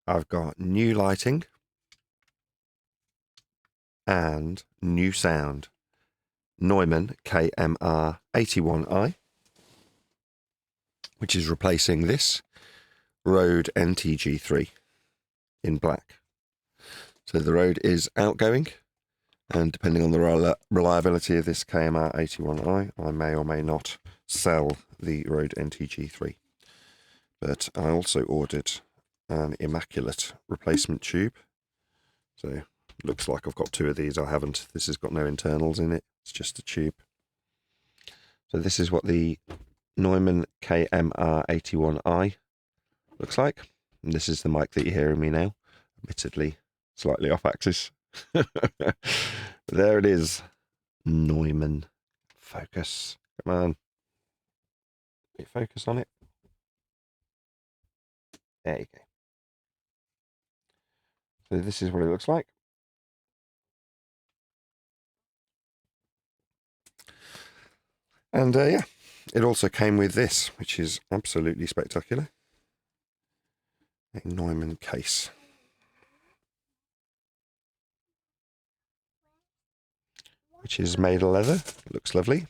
I've got new lighting and new sound. Neumann KMR 81i, which is replacing this Rode NTG3 in black. So the Rode is outgoing, and depending on the reliability of this KMR 81i, I may or may not sell the Rode NTG3. But I also ordered an immaculate replacement tube. So looks like I've got two of these. I haven't. This has got no internals in it. It's just a tube. So this is what the Neumann KMR 81i looks like. And this is the mic that you're hearing me now. Admittedly, slightly off axis. There it is. Neumann. Focus. Come on. Focus on it. There you go. So this is what it looks like. And yeah, it also came with this, which is absolutely spectacular. A Neumann case. Which is made of leather. It looks lovely.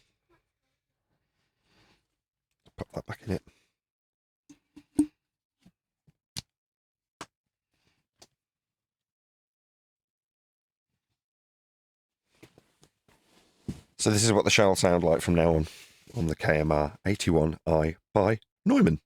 Pop that back in it. So this is what the shell sound like from now on the KMR 81i by Neumann.